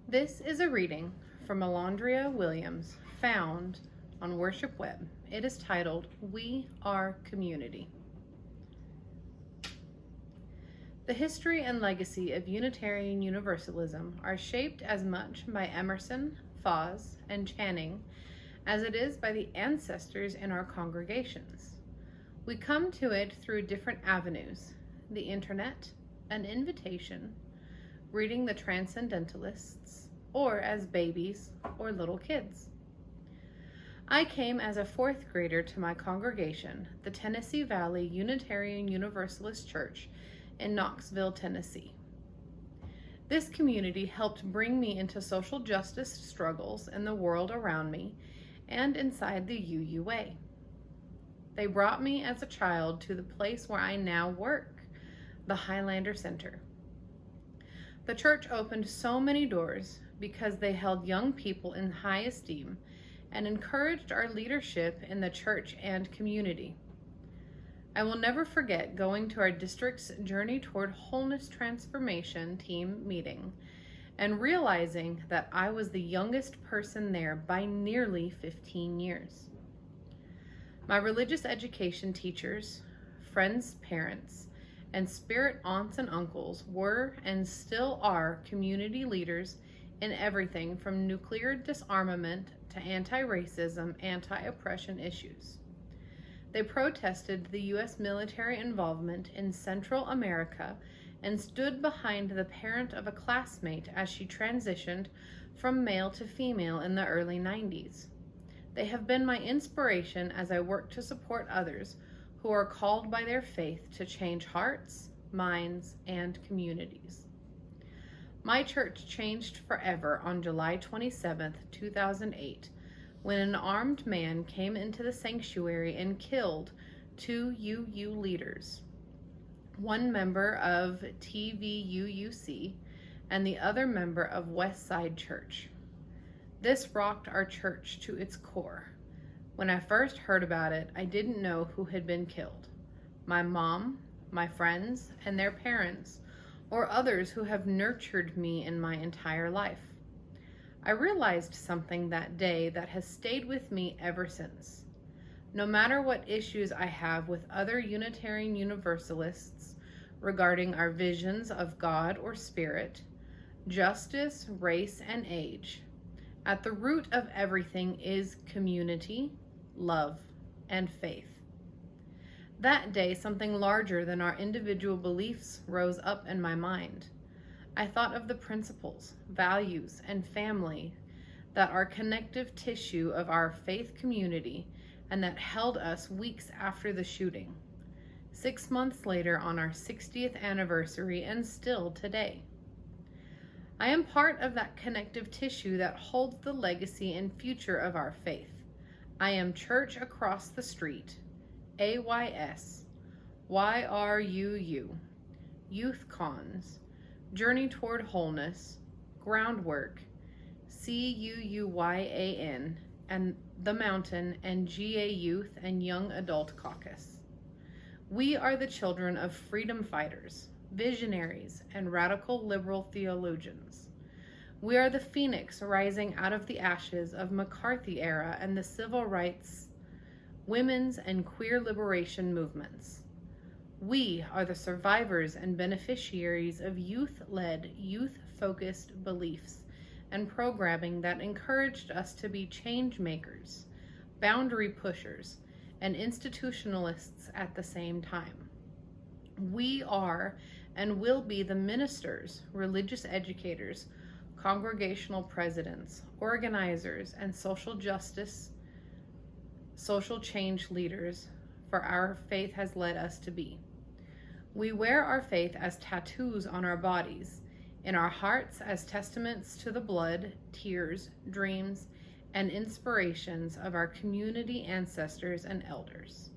This is a reading from Elandria Williams, found on WorshipWeb. It is titled, We Are Community. The history and legacy of Unitarian Universalism are shaped as much by Emerson, Foz, and Channing as it is by the ancestors in our congregations. We come to it through different avenues: the internet, an invitation, reading the Transcendentalists, or as babies or little kids. I came as a fourth grader to my congregation, the Tennessee Valley Unitarian Universalist Church in Knoxville, Tennessee. This community helped bring me into social justice struggles in the world around me and inside the UUA. They brought me as a child to the place where I now work, the Highlander Center. The church opened so many doors because they held young people in high esteem and encouraged our leadership in the church and community. I will never forget going to our district's Journey Toward Wholeness Transformation team meeting and realizing that I was the youngest person there by nearly 15 years. My religious education teachers, friends' parents, and spirit aunts and uncles were and still are community leaders in everything from nuclear disarmament to anti-racism, anti-oppression issues. They protested the U.S. military involvement in Central America and stood behind the parent of a classmate as she transitioned from male to female in the early 90s. They have been my inspiration as I work to support others who are called by their faith to change hearts, minds, and communities. My church changed forever on July 27, 2008, when an armed man came into the sanctuary and killed two UU leaders, one member of TVUUC and the other member of West Side Church. This rocked our church to its core. When I first heard about it, I didn't know who had been killed. My mom, my friends, and their parents, or others who have nurtured me in my entire life. I realized something that day that has stayed with me ever since. No matter what issues I have with other Unitarian Universalists regarding our visions of God or spirit, justice, race, and age, at the root of everything is community, love, and faith. That day, something larger than our individual beliefs rose up in my mind. I thought of the principles, values, and family that are connective tissue of our faith community and that held us weeks after the shooting, 6 months later on our 60th anniversary, and still today. I am part of that connective tissue that holds the legacy and future of our faith. I am Church Across the Street, AYS, YRUU, Youth Cons, Journey Toward Wholeness, Groundwork, CUUYAN, and The Mountain, and GA Youth and Young Adult Caucus. We are the children of freedom fighters, visionaries, and radical liberal theologians. We are the phoenix rising out of the ashes of McCarthy era and the civil rights, women's, and queer liberation movements. We are the survivors and beneficiaries of youth-led, youth-focused beliefs and programming that encouraged us to be change makers, boundary pushers, and institutionalists at the same time. We are and will be the ministers, religious educators, congregational presidents, organizers, and social justice, social change leaders for our faith has led us to be. We wear our faith as tattoos on our bodies, in our hearts as testaments to the blood, tears, dreams, and inspirations of our community ancestors and elders.